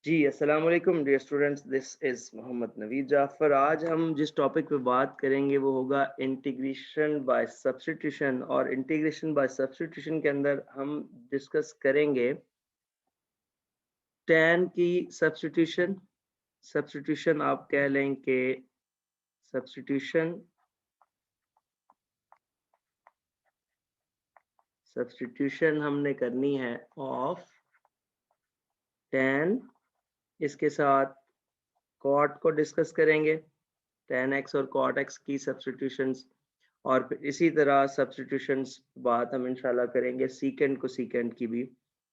जी अस्सलाम वालेकुम dear students, this is Mohammad Naveed Jafar. आज हम जिस टॉपिक पे बात करेंगे वो होगा इंटीग्रेशन बाय सब्स्टिट्यूशन। और इंटीग्रेशन बाय सब्स्टिट्यूशन के अंदर हम डिस्कस करेंगे tan की सब्स्टिट्यूशन। सब्स्टिट्यूशन आप कह लें कि सब्स्टिट्यूशन सब्स्टिट्यूशन हमने करनी है ऑफ tan, इसके साथ cot को डिस्कस करेंगे, tan x और cot x की सब्स्टिट्यूशंस। और फिर इसी तरह सब्स्टिट्यूशंस बात हम इंशाल्लाह करेंगे सीकेंड को सीकेंड की भी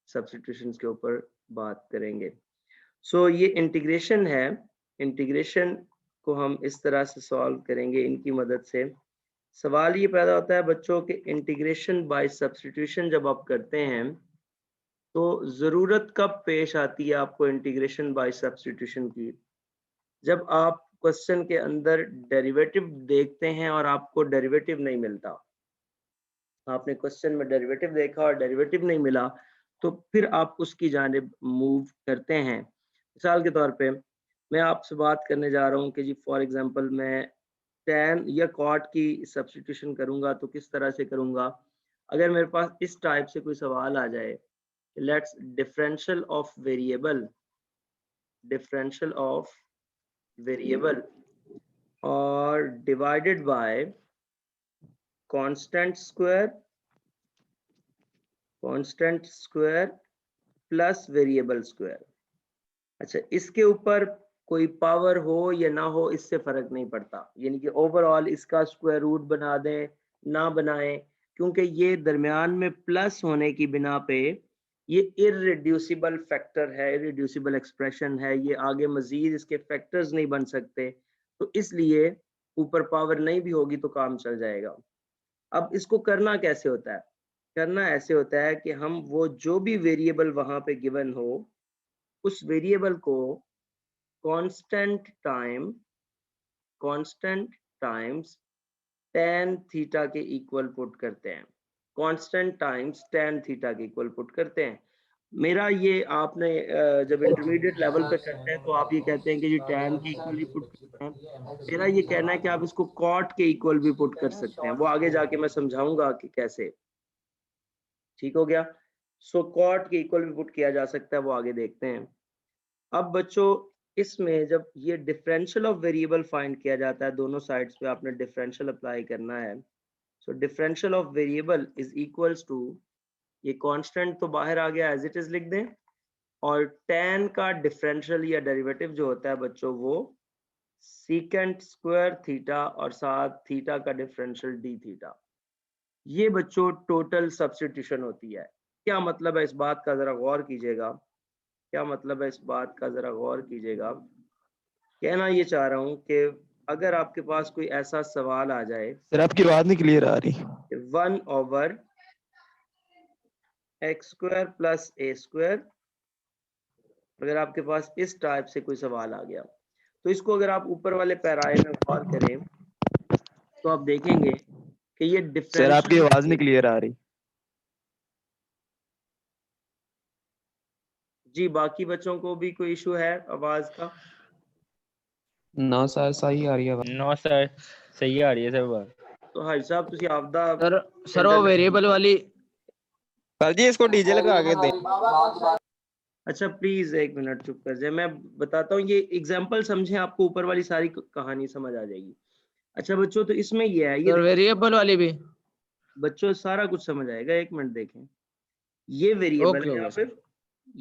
सब्स्टिट्यूशंस के ऊपर बात करेंगे। सो ये इंटीग्रेशन है। इंटीग्रेशन को हम इस तरह से सॉल्व करेंगे इनकी मदद से। सवाल ये पैदा होता है बच्चों के इंटीग्रेशन बाय सब्स्टिट्यूशन जब आप करते हैं तो ज़रूरत कब पेश आती है आपको इंटीग्रेशन बाय सब्स्टिट्यूशन की? जब आप क्वेश्चन के अंदर डेरिवेटिव देखते हैं और आपको डेरिवेटिव नहीं मिलता। आपने क्वेश्चन में डेरिवेटिव देखा और डेरिवेटिव नहीं मिला, तो फिर आप उसकी जानिब मूव करते हैं। मिसाल के तौर पे मैं आपसे बात करने जा रहा हूँ कि जी फॉर एग्जांपल मैं tan या cot की सब्स्टिट्यूशन करूँगा तो किस तरह से करूँगा? अगर मेरे पास इस टाइप से कोई सवाल आ जाए, लेट्स डिफरेंशियल ऑफ वेरिएबल और divided by constant square plus variable square. अच्छा, इसके ऊपर कोई पावर हो या ना हो इससे फर्क नहीं पड़ता, यानी कि ओवरऑल इसका स्क्वायर रूट बना दें ना बनाएं, क्योंकि ये दरमियान में प्लस होने की बिना पे ये इररिड्यूसिबल फैक्टर है, इररिड्यूसिबल एक्सप्रेशन है, ये आगे मजीद इसके फैक्टर्स नहीं बन सकते, तो इसलिए ऊपर पावर नहीं भी होगी तो काम चल जाएगा। अब इसको करना कैसे होता है? करना ऐसे होता है कि हम वो जो भी वेरिएबल वहां पे गिवन हो उस वेरिएबल को कांस्टेंट टाइम्स tan थीटा के इक्वल पुट करते हैं। कांस्टेंट टाइम्स tan थीटा के इक्वल पुट करते हैं। मेरा ये आपने जब इंटरमीडिएट लेवल पे करते हैं तो आप ये कहते हैं कि जी tan के इक्वल ही पुट करते हैं। मेरा ये कहना है कि आप इसको cot के इक्वल भी पुट कर सकते हैं। वो आगे जाके मैं समझाऊंगा कि कैसे। ठीक हो गया? सो cot के इक्वल भी पुट किया जा सकता है, वो आगे देखते हैं। अब बच्चों इसमें जब ये डिफरेंशियल ऑफ वेरिएबल फाइंड किया जाता है, दोनों साइड्स पे आपने डिफरेंशियल अप्लाई करना है। So differential of variable is equals to, ये कांस्टेंट तो बाहर आ गया, एज इट इज लिख दें, और tan का डिफरेंशियल या डेरिवेटिव जो होता है बच्चों वो सीकेंट स्क्वायर थीटा और साथ थीटा का डिफरेंशियल डी थीटा। ये बच्चों टोटल सब्स्टिट्यूशन होती है। क्या मतलब है इस बात का जरा गौर कीजिएगा। क्या मतलब है इस बात का जरा गौर कीजिएगा। कहना ये चाह रहा हूँ कि अगर आपके पास कोई ऐसा सवाल आ जाए, सर आपकी बात नहीं क्लियर आ रही। 1/x² प्लस a², अगर आपके पास इस टाइप से कोई सवाल आ गया तो इसको अगर आप ऊपर वाले पैराए में गौर करें तो आप देखेंगे कि ये सर आपकी डिफरेंशियल आवाज नहीं वेरिएबल। क्लियर आ रही। जी बाकी बच्चों को भी कोई इशू है आवाज का? ना सर सही आ रही है आवाज। नो सर, सही आ रही है सर बात। तो हाई साहब तुसी आपदा सर वो वेरिएबल वाली सर जी इसको डीजे लगा के दे। अच्छा प्लीज एक मिनट चुप कर जाए, मैं बताता हूँ। ये एग्जांपल समझें, आपको ऊपर वाली सारी कहानी समझ आ जाएगी। अच्छा बच्चों, तो इसमें ये है, ये सर वेरिएबल वाली भी। बच्चों सारा कुछ समझ आएगा, एक मिनट देखें। ये वेरिएबल ओके है, ओके यहाँ सर। पे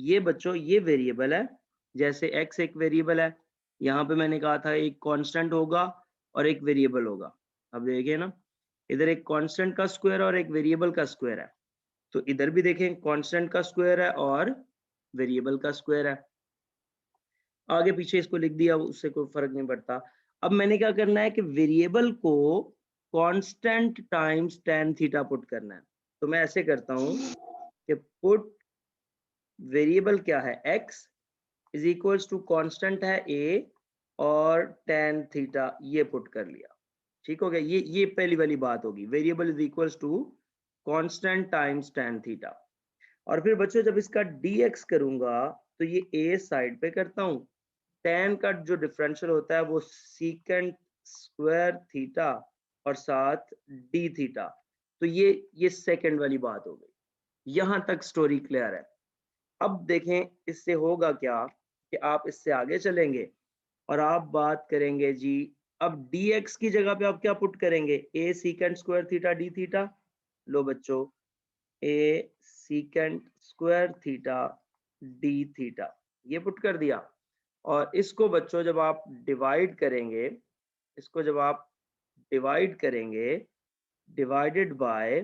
ये बच्चों ये वेरिएबल है। जैसे x एक वेरिएबल है, यहाँ पे मैंने कहा था एक कांस्टेंट होगा और एक वेरिएबल होगा। अब देखिए ना, इधर एक कांस्टेंट का स्क्वायर और एक वेरिएबल का स्क्वायर है, तो इधर भी देखें कांस्टेंट का स्क्वायर है और वेरिएबल का स्क्वायर है। आगे पीछे इसको लिख दिया, उससे कोई फर्क नहीं पड़ता। अब मैंने क्या करना है कि वेरिएबल को constant times tan theta put करना है। तो मैं ऐसे करता हूँ कि पुट वेरिएबल क्या है x is equals to constant है a और tan थीटा, ये पुट कर लिया। ठीक हो गया? ये पहली वाली बात होगी, variable is equals to constant times tan theta. और फिर बच्चों जब इसका dx करूंगा तो ये ए साइड पे करता हूँ, tan का जो डिफरेंशियल होता है वो सीकेंट स्क्वायर थीटा और साथ डी थीटा। तो ये सेकंड वाली बात हो गई, यहां तक स्टोरी क्लियर है। अब देखें इससे होगा क्या कि आप इससे आगे चलेंगे और आप बात करेंगे जी, अब dx की जगह पे आप क्या पुट करेंगे, a secant square theta D theta. लो बच्चों, a secant square theta D theta ये पुट कर दिया। और इसको बच्चों जब आप डिवाइड करेंगे, इसको जब आप डिवाइड करेंगे, डिवाइडेड बाय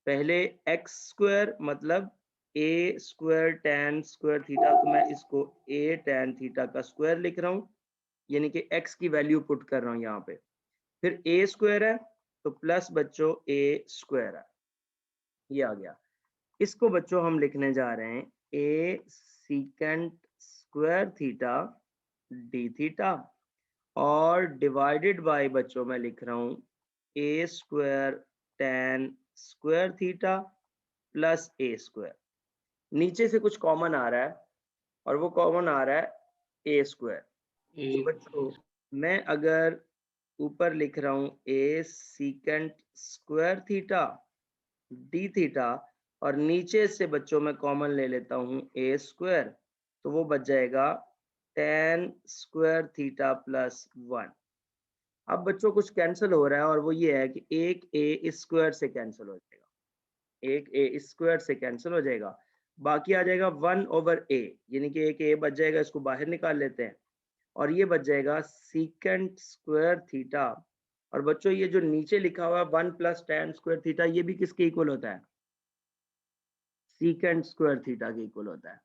पहले x स्क्वायर मतलब a square tan square theta, तो मैं इसको a tan थीटा का स्क्वायर लिख रहा हूँ, यानी कि x की वैल्यू पुट कर रहा हूँ यहाँ पे। फिर a स्क्वायर है तो प्लस बच्चों a स्क्वायर है, ये आ गया। इसको बच्चों हम लिखने जा रहे हैं a secant square theta D theta और डिवाइडेड बाय बच्चों मैं लिख रहा हूँ a square tan square theta plus a square. नीचे से कुछ कॉमन आ रहा है और वो कॉमन आ रहा है a स्क्वायर। तो बच्चों मैं अगर ऊपर लिख रहा हूँ a secant square theta D theta और नीचे से बच्चों मैं कॉमन ले लेता हूँ a स्क्वायर, तो वो बच जाएगा tan स्क्वायर थीटा प्लस 1। अब बच्चों कुछ कैंसिल हो रहा है और वो ये है कि एक a स्क्वायर से कैंसिल हो जाएगा, एक a स्क्वायर से कैंसिल हो जाएगा, बाकी आ जाएगा 1/a, यानी कि एक a बच जाएगा, इसको बाहर निकाल लेते हैं और ये बच जाएगा सीकेंट स्क्वायर थीटा। और बच्चों ये जो नीचे लिखा हुआ है 1 प्लस tan स्क्वायर थीटा, ये भी किसके इक्वल होता है, सीकेंट स्क्वायर थीटा के इक्वल होता है।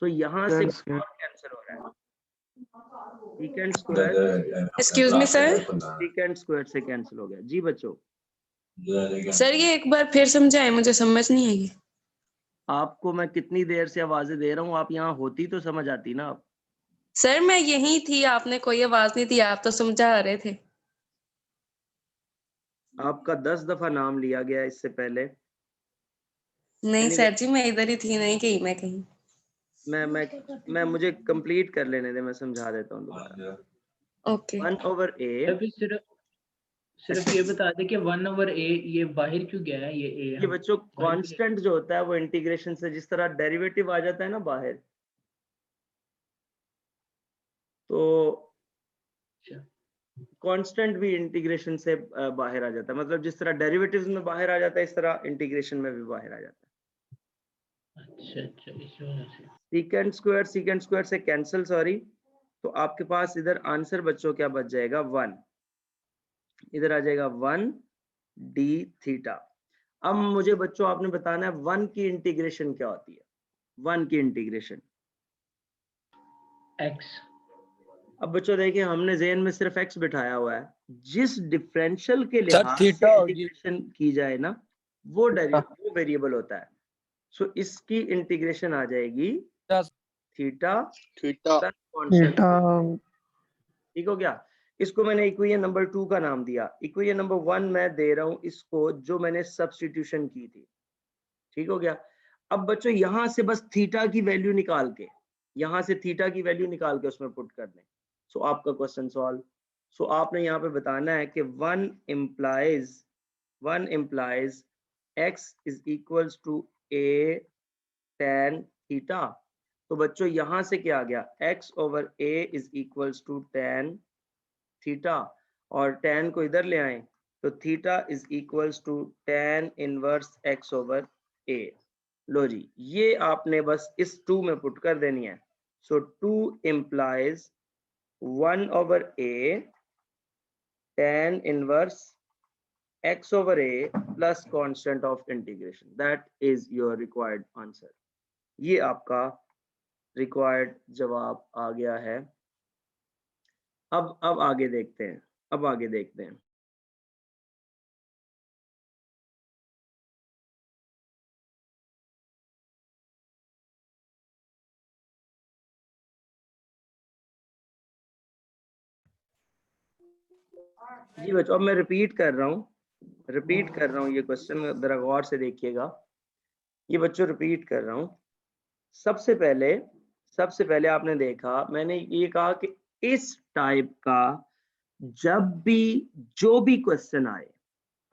सो यहाँ से कैंसिल हो रहा है, secant square excuse me sir, secant square से कैंसिल हो गया। जी बच्चों, सर ये एक बार फिर समझाएं, मुझे समझ नहीं आई। आपको मैं कितनी देर से आवाजें दे रहा हूँ, आप यहाँ होती तो समझ आती ना। आप सर मैं यहीं थी, आपने कोई आवाज नहीं दी, आप तो समझा रहे थे। आपका 10 दफा नाम लिया गया इससे पहले। नहीं Anyway, सर जी, मैं इधर ही थी, नहीं गई मैं कहीं। मैं मुझे कंप्लीट कर लेने दे, मैं समझा देता हूँ दोबारा। ओके 1/a, अभी सिर्फ ये बता दे कि 1/a ये बाहर क्यों गया है, ये a ये बच्चों कांस्टेंट जो होता है वो इंटीग्रेशन से जिस तरह डेरिवेटिव आ जाता है ना बाहर, तो कांस्टेंट भी इंटीग्रेशन से बाहर आ जाता है। मतलब जिस तरह डेरिवेटिव्स में बाहर आ जाता है, इस तरह इंटीग्रेशन में भी बाहर आ जाता है। अच्छा इस वजह से सीकेंट स्क्वायर से कैंसिल, सॉरी, तो आपके पास इधर आंसर बच्चों क्या बच जाएगा, 1, इधर आ जाएगा 1 डी थीटा। अब मुझे बच्चों आपने बताना है 1 की इंटीग्रेशन क्या होती है, 1 की इंटीग्रेशन x। अब बच्चों देखिए हमने ज़हन में सिर्फ x बिठाया हुआ है, जिस डिफरेंशियल के लिहाज से इंटीग्रेशन की जाए ना वो वेरिएबल होता है। सो इसकी इंटीग्रेशन आ जाएगी थीटा प्लस कांस्टेंट, ठीक हो गया। इसको मैंने इक्वेशन नंबर 2 का नाम दिया, इक्वेशन नंबर 1 मैं दे रहा हूं इसको जो मैंने सब्स्टिट्यूशन की थी, ठीक हो गया। अब बच्चों यहां से बस थीटा की वैल्यू निकाल के, यहां से थीटा की वैल्यू निकाल के उसमें पुट कर दें, सो आपका क्वेश्चन सॉल्व। सो आपने यहाँ पे बताना है कि 1 implies x is equals to a tan theta. तो बच्चों यहां से क्या आ गया, x/a is equals to tan theta, और tan को इधर ले आए तो theta is equals to tan inverse x/a। लो जी, ये आपने बस इस 2 में पुट कर देनी है। सो 2 implies 1/a tan inverse x/a plus constant of integration, that is your required answer। ये आपका रिक्वायर्ड जवाब आ गया है। अब आगे देखते हैं, अब आगे देखते हैं। जी बच्चों, अब मैं रिपीट कर रहा हूँ ये क्वेश्चन जरा गौर से देखिएगा। ये बच्चों रिपीट कर रहा हूँ। सबसे सबसे पहले आपने देखा, मैंने ये कहा कि इस टाइप का जब भी जो भी क्वेश्चन आए,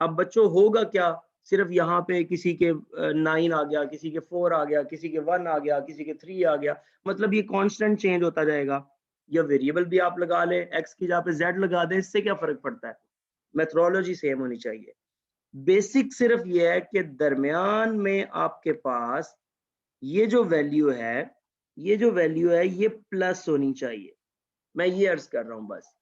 अब बच्चों होगा क्या, सिर्फ यहाँ पे किसी के 9 आ गया, किसी के 4 आ गया, किसी के 1 आ गया, किसी के 3 आ गया, मतलब ये कांस्टेंट चेंज होता जाएगा। या वेरिएबल भी आप लगा ले, x की जगह पे z लगा दें, इससे क्या फर्क पड़ता है, मेथोडोलॉजी सेम होनी चाहिए। बेसिक सिर्फ ये है कि दरमियान में आपके पास ये जो वैल्यू है, ये प्लस होनी चाहिए। मैं ये अर्ज कर रहा हूँ बस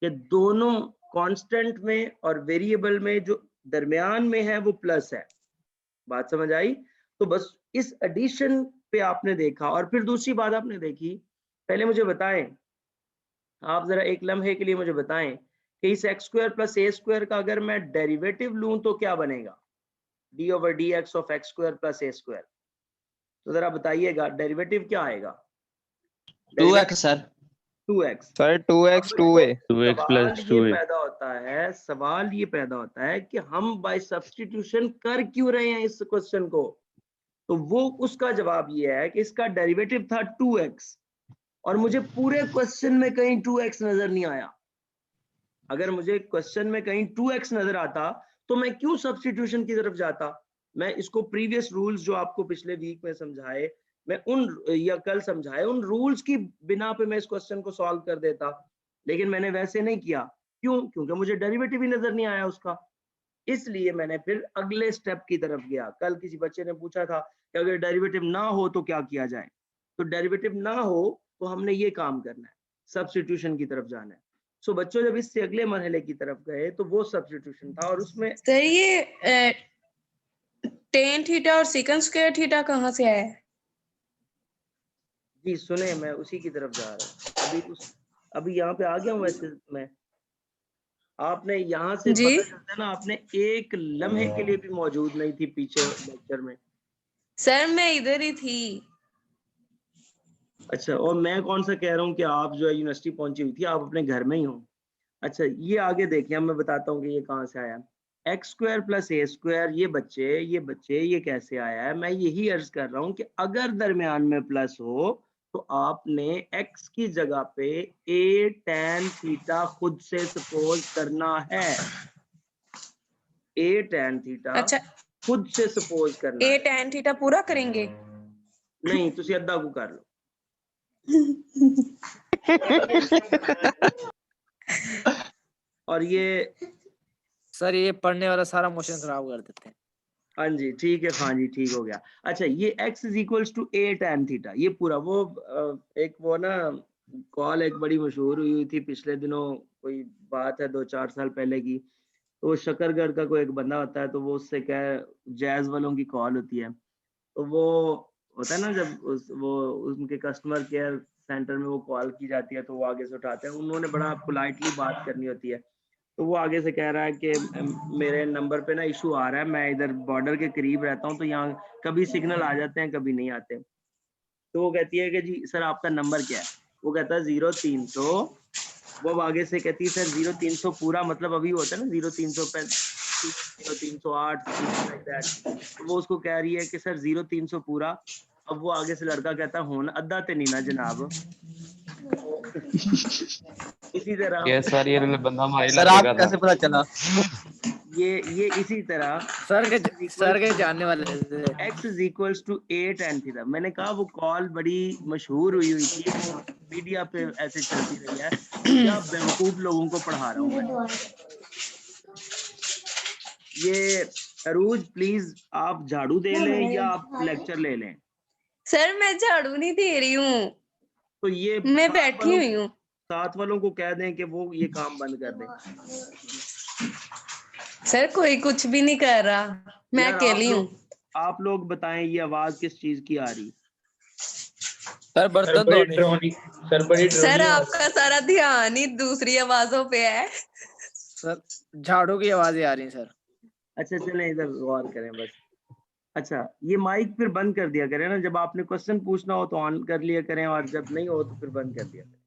कि दोनों कांस्टेंट में और वेरिएबल में जो दरमियान में है वो प्लस है। बात समझ आई? तो बस इस एडिशन पे आपने देखा। और फिर दूसरी बात आपने देखी, पहले मुझे बताएं, आप जरा एक लम्हे के लिए मुझे बताएं कि इस x square plus a square का अगर मैं डेरिवेटिव लूं तो क्या बनेगा, d over D x of x square plus a square. तो जरा बताइएगा डेरिवेटिव क्या आएगा? 2x sir. 2x। Sir 2x 2a। 2x plus सवाल ये 2a। पैदा होता है, सवाल ये पैदा होता है कि हम बाय सब्स्टिट्यूशन कर क्यों रहे हैं इस क्वेश्चन को। तो वो उसका जवाब ये है कि इसका डेरिवेटिव था 2x और मुझे पूरे क्वेश्चन में कहीं 2x नजर नहीं आया। अगर मुझे क्वेश्चन में कहीं 2x नजर आता तो मैं क्यों सब्स्टिट्यूशन की तरफ जाता। मैं इसको प्रीवियस रूल्स जो आपको पिछले वीक में समझाए, मैं उन या कल समझाए, उन रूल्स की बिना पे मैं इस क्वेश्चन को सॉल्व कर देता, लेकिन मैंने वैसे नहीं किया। क्यों? क्योंकि मुझे डेरिवेटिव ही नजर नहीं आया उसका। इसलिए मैंने फिर अगले स्टेप की तरफ गया। कल किसी बच्चे ने पूछा था कि अगर डेरिवेटिव ना हो तो क्या किया जाए। तो डेरिवेटिव ना हो तो हमने ये काम करना है, सब्स्टिट्यूशन की तरफ जाना है। सो बच्चों जब इससे अगले मरहले की तरफ गए तो वो सब्स्टिट्यूशन था और उसमें सर ये टेन थीटा और सेकंड स्क्वायर थीटा कहाँ से आया है? जी सुने, मैं उसी की तरफ जा रहा हूँ। अभी यहाँ पे आ गया हूँ। वैसे मैं आपने यहाँ से जी पता चलता है ना, आपने एक लम्हे के लिए भी मौजूद नहीं थी पीछे लेक्चर में। सर मैं इधर ही थी। अच्छा, और मैं कौन सा कह रहा हूँ कि आप जो है यूनिवर्सिटी पहुंची हुई थी, आप अपने घर में ही हो। अच्छा, ये आगे देखिए, मैं बताता हूँ कि ये कहाँ से आया। एक्स स्क्वायर प्लस ए स्क्वायर, ये बच्चे ये कैसे आया है। मैं यही अर्ज कर रहा हूँ कि अगर दरमियान में प्लस हो तो आपने x की जगह पे a tan थीटा खुद से सपोज करना है। a tan थीटा अच्छा खुद से सपोज करना ए है। टेन थीटा पूरा करेंगे? नहीं, तुसी अद्धा को कर लो। और ये सर ये पढ़ने वाला सारा मोशन खराब कर देते हैं। हाँ जी ठीक है, हाँ जी ठीक हो गया। अच्छा, ये x is equals to a tan theta, ये पूरा वो एक वो ना कॉल एक बड़ी मशहूर हुई थी पिछले दिनों, कोई बात है 2-4 साल पहले की। तो वो शकरगढ़ का कोई एक बंदा होता है, तो वो उससे क्या जैज वालों की कॉल होती है। तो वो होता है ना, जब वो उनके कस्टमर केयर सेंटर में वो कॉल की जाती है तो वो आगे से उठाते हैं, उन्होंने बड़ा पोलाइटली बात करनी होती है। तो वो आगे से कह रहा है कि मेरे नंबर पे ना इशू आ रहा है, मैं इधर बॉर्डर के करीब रहता हूँ, तो यहाँ कभी सिग्नल आ जाते हैं कभी नहीं आते। तो वो कहती है कि जी सर आपका नंबर क्या है। वो कहता है 0300। वो अब आगे से कहती है सर 0300 पूरा, मतलब अभी होता है ना 0300 0308 लाइक दैट। तो वो उसको कह रही है कि सर 0300 पूरा। अब वो आगे से लड़का कहता है होन अद्धा ते नहीं ना जनाब। इसी तरह ये सर ये बंदा हमारे सर इलाके आप का कैसे था। पता चला? ये इसी तरह सर के जानने वाले थे। x is equals to 8 tan theta. मैंने कहा वो कॉल बड़ी मशहूर हुई थी, वो मीडिया पे ऐसे चलती रही है। क्या बेवकूफ लोगों को पढ़ा रहा हूँ मैं। ये अरूज प्लीज आप झाड़ू दे लें या आप लेक्चर ले लें। सर मैं झाड़ू नहीं दे रही हूँ, तो ये मैं बैठी हुई हूँ। साथ वालों को कह दें कि वो ये काम बंद कर दें। सर कोई कुछ भी नहीं कर रहा, मैं यार अकेली हूँ। आप लोग बताएं ये आवाज किस चीज की आ रही। सर बर्तन धोने। सर बड़ी सर ड्रोनी आवाज। आपका सारा ध्यान ही दूसरी आवाजों पे है। सर झाड़ू की आवाजें आ रही हैं सर। अच्छा चलें इधर गौर करें बस। अच्छा, ये माइक फिर बंद कर दिया करें ना, जब आपने क्वेश्चन पूछना हो तो ऑन कर लिया करें और जब नहीं हो तो फिर बंद कर दिया करें।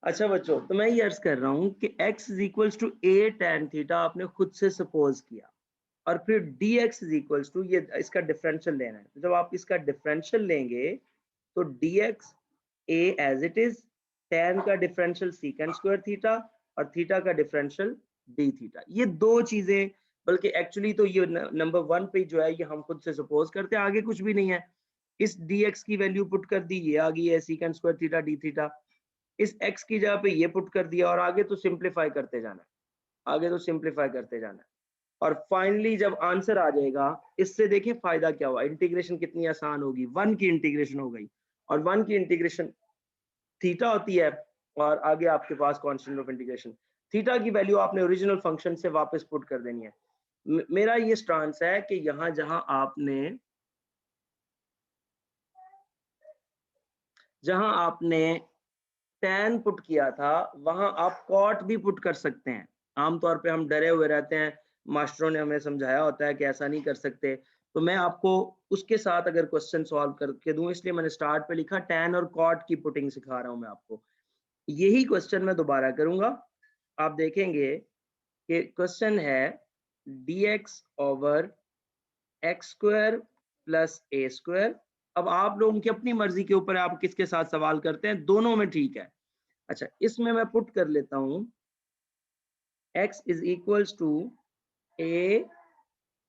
अच्छा बच्चों, तो मैं ये अर्ज कर रहा हूँ कि x is equals to a tan theta आपने खुद से सपोज किया। और फिर dx इज इक्वल्स टू, ये इसका डिफरेंशियल लेना है। तो जब आप इसका डिफरेंशियल लेंगे तो dx a as it is, tan का डिफरेंशियल secant स्क्वायर थीटा और थीटा का डिफरेंशियल d थीटा। ये दो चीजें, बल्कि एक्चुअली तो ये नंबर 1 पे जो है ये हम खुद से सपोज करते हैं, आगे कुछ भी नहीं है। इस dx की वैल्यू पुट कर दी, ये आ गई है secant square theta d theta. इस x की जगह पे ये पुट कर दिया और आगे तो सिंप्लीफाई करते जाना है, आगे तो सिंप्लीफाई करते जाना है। और फाइनली जब आंसर आ जाएगा, इससे देखिए फायदा क्या हुआ, इंटीग्रेशन कितनी आसान होगी, 1 की इंटीग्रेशन हो गई और 1 की इंटीग्रेशन थीटा होती है और आगे आपके पास कांस्टेंट ऑफ इंटीग्रेशन। थीटा की वैल्यू आपने ओरिजिनल फंक्शन से वापस पुट कर देनी है। मेरा ये स्टांस है कि यहां जहां आपने tan पुट किया था वहां आप cot भी पुट कर सकते हैं। आमतौर पे हम डरे हुए रहते हैं, मास्टरों ने हमें समझाया होता है कि ऐसा नहीं कर सकते, तो मैं आपको उसके साथ अगर क्वेश्चन सॉल्व करके दूं, इसलिए मैंने स्टार्ट पे लिखा tan और cot की पुटिंग सिखा रहा हूं मैं आपको। यही क्वेश्चन मैं दोबारा करूंगा, आप देखेंगे कि क्वेश्चन है dx over x square plus a square. अब आप लोगों की अपनी मर्जी के ऊपर आप किसके साथ सवाल करते हैं, दोनों में ठीक है। अच्छा, इसमें मैं पुट कर लेता हूं x is equals to a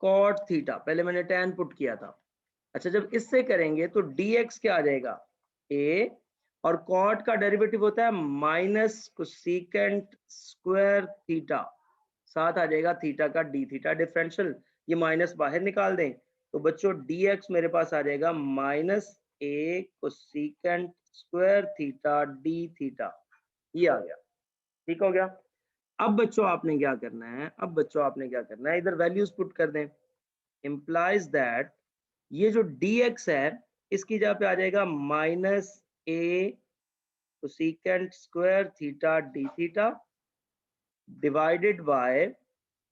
cot theta, पहले मैंने tan पुट किया था। अच्छा, जब इससे करेंगे तो dx क्या आ जाएगा, a, और cot का डेरिवेटिव होता है माइनस कोसेकेंट स्क्वायर थीटा, साथ आ जाएगा थीटा का d थीटा डिफरेंशियल, ये माइनस बाहर निकाल दें तो बच्चों dx मेरे पास आ जाएगा minus a cosecant square theta d theta, ये आ गया। ठीक हो गया। अब बच्चों आपने क्या करना है, इधर वैल्यूज पुट कर दें। implies that ये जो dx है इसकी जगह पे आ जाएगा minus a cosecant square theta d theta divided by,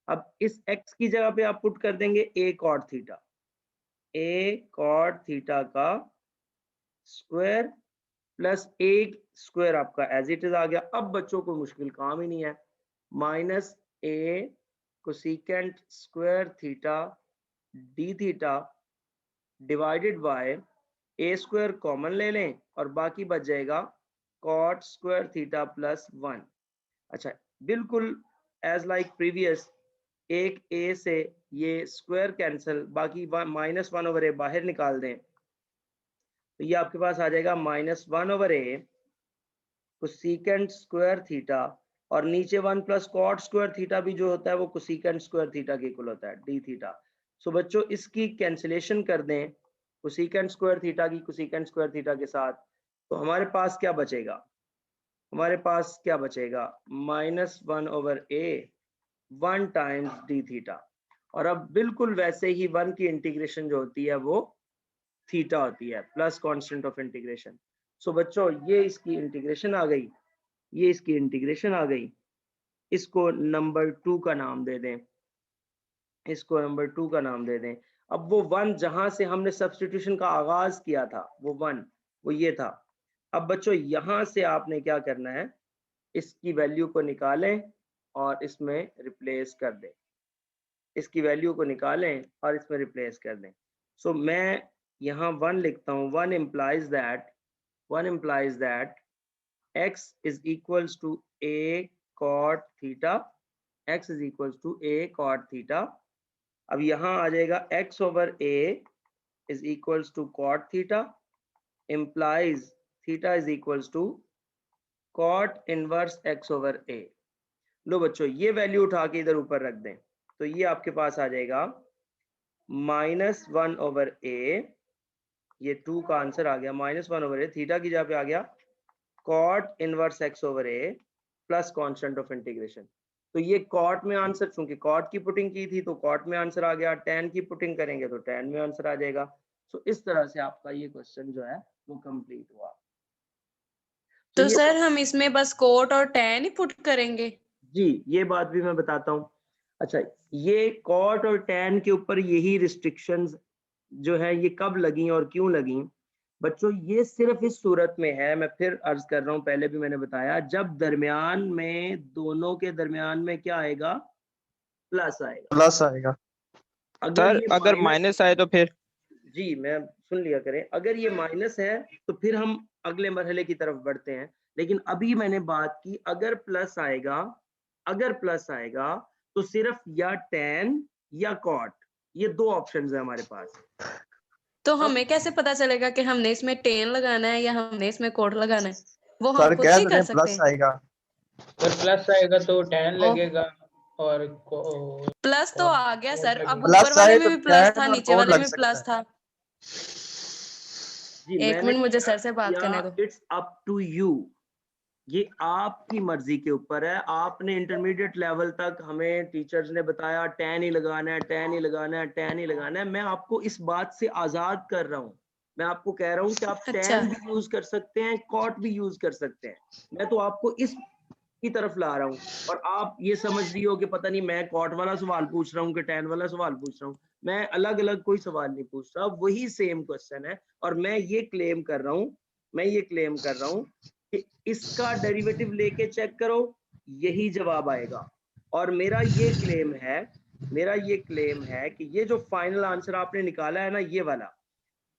अब इस x की जगह पे आप पुट कर देंगे a cot थीटा का स्क्वायर प्लस a स्क्वायर आपका एज इट इज आ गया। अब बच्चों को मुश्किल काम ही नहीं है, minus a cosecant square theta d theta divided by a square common ले लें और बाकी बच जाएगा cot स्क्वायर थीटा प्लस 1। अच्छा, बिल्कुल एज लाइक प्रीवियस, एक a से ये स्क्वायर कैंसिल, बाकी माइनस 1 ओवर a बाहर निकाल दें तो ये आपके पास आ जाएगा minus 1 over a cosecant square theta, और नीचे 1 प्लस कॉट स्क्वायर थीटा भी जो होता है वो कोसेकेंट स्क्वायर थीटा के इक्वल होता है d थीटा। सो बच्चों इसकी कैंसिलेशन कर दें कोसेकेंट स्क्वायर थीटा की कोसेकेंट स्क्वायर थीटा के साथ, तो हमारे पास क्या बचेगा, minus 1 over a 1 times d theta. और अब बिल्कुल वैसे ही 1 की इंटीग्रेशन जो होती है वो थीटा होती है प्लस कांस्टेंट ऑफ इंटीग्रेशन। सो बच्चों ये इसकी इंटीग्रेशन आ गई, इसको नंबर 2 का नाम दे दें, अब वो 1 जहां से हमने सब्स्टिट्यूशन का आगाज किया था वो 1 वो ये था। अब बच्चों यहां से आपने क्या करना है, इसकी वैल्यू को निकालें और इसमें रिप्लेस कर दें, सो मैं यहाँ 1 लिखता हूँ। 1 implies that x is equals to a cot theta, अब यहाँ आ जाएगा x over a is equals to cot theta, implies theta is equals to cot inverse x over a। लो बच्चों ये वैल्यू उठा के इधर ऊपर रख दें तो ये आपके पास आ जाएगा माइनस 1 ओवर a, ये 2 का आंसर आ गया, माइनस 1 ओवर a, थीटा की जगह पे आ गया cot inverse x over a plus constant of integration. तो ये कॉट में आंसर, चूंकि कॉट की पुटिंग की थी तो कॉट में आंसर आ गया, tan की पुटिंग करेंगे तो tan में आंसर आ जाएगा। सो इस तरह से आपका ये क्वेश्चन जो है वो कंप्लीट हुआ। तो सर हम इसमें बस कोट और tan ही पुट करेंगे? जी, ये बात भी मैं बताता हूँ। अच्छा, ये कॉट और tan के ऊपर यही रिस्ट्रिक्शंस जो है ये कब लगी और क्यों लगी बच्चों, ये सिर्फ इस सूरत में है, मैं फिर अर्ज कर रहा हूँ, पहले भी मैंने बताया, जब दरमियान में दोनों के दरमियान में क्या आएगा, प्लस आएगा। सर ये अगर माइनस आए तो फिर जी मैं सुन लिया करें, अगर ये माइनस है तो फिर हम अगले मरहले की तरफ बढ़ते हैं। लेकिन अभी मैंने बात की अगर प्लस आएगा, तो सिर्फ या tan या cot, ये दो ऑप्शंस है हमारे पास। तो हमें कैसे पता चलेगा कि हमने इसमें टेन लगाना है या हमने इसमें कोट लगाना है? वो हम सर खुद कह से तो कर रहे सकते प्लस हैं। आएगा। अगर प्लस आएगा तो tan लगेगा और प्लस तो आ गया सर, अब प्लस ऊपर वाले आए में तो भी प्लस tan था, और नीचे कोड वाले लग में सकता प्लस है। था। जी एक मैंने मिनट मुझे सर से बात करने दो। इट्स अप टू यू, ये आपकी मर्जी के ऊपर है। आपने इंटरमीडिएट लेवल तक हमें टीचर्स ने बताया tan ही लगाना है, tan ही लगाना है, tan ही लगाना है। मैं आपको इस बात से आजाद कर रहा हूँ। मैं आपको कह रहा हूँ कि आप अच्छा। tan भी यूज कर सकते हैं, cot भी यूज कर सकते हैं। मैं तो आपको इस की तरफ ला रहा हूँ और आप ये समझ रही हो कि पता नहीं मैं cot वाला सवाल पूछ रहा हूँ कि tan वाला सवाल पूछ रहा हूँ। मैं अलग अलग कोई सवाल नहीं पूछ रहा, वही सेम क्वेश्चन है। और मैं ये क्लेम कर रहा हूँ कि इसका डेरिवेटिव लेके चेक करो, यही जवाब आएगा। और मेरा ये क्लेम है कि ये जो फाइनल आंसर आपने निकाला है ना, ये वाला,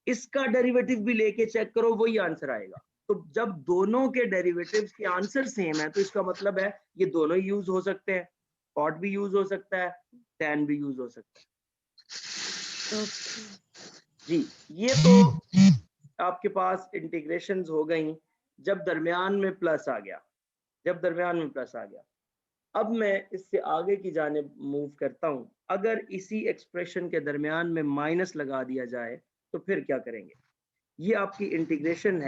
इसका डेरिवेटिव भी लेके चेक करो, वही आंसर आएगा। तो जब दोनों के डेरिवेटिव्स के आंसर सेम है तो इसका मतलब है ये दोनों ही यूज हो सकते हैं। cot भी यूज हो सकता है, tan भी यूज हो सकता है। जी ये तो आपके पास इंटीग्रेशंस हो गई जब दरमियान में प्लस आ गया, अब मैं इससे आगे की जानिब मूव करता हूं। अगर इसी एक्सप्रेशन के दरमियान में माइनस लगा दिया जाए तो फिर क्या करेंगे? ये आपकी इंटीग्रेशन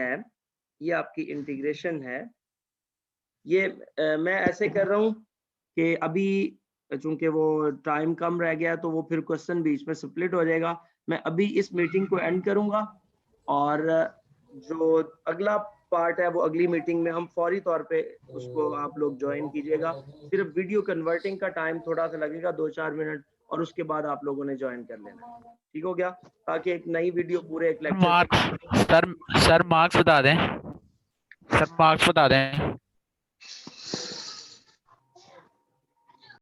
है, ये मैं ऐसे कर रहा हूं कि अभी चूंकि वो टाइम कम रह गया तो वो फिर क्वेश्चन बीच में स्प्लिट हो जाएगा। मैं अभी इस मीटिंग को एंड करूंगा और जो अगला पार्ट है वो अगली मीटिंग में हम फौरी तौर पे उसको आप लोग ज्वाइन कीजिएगा। सिर्फ वीडियो कन्वर्टिंग का टाइम थोड़ा सा लगेगा, 2-4 मिनट, और उसके बाद आप लोगों ने ज्वाइन कर लेना। ठीक हो गया? ताकि एक नई वीडियो पूरे एक लेक्चर सर मार्क्स बता दें।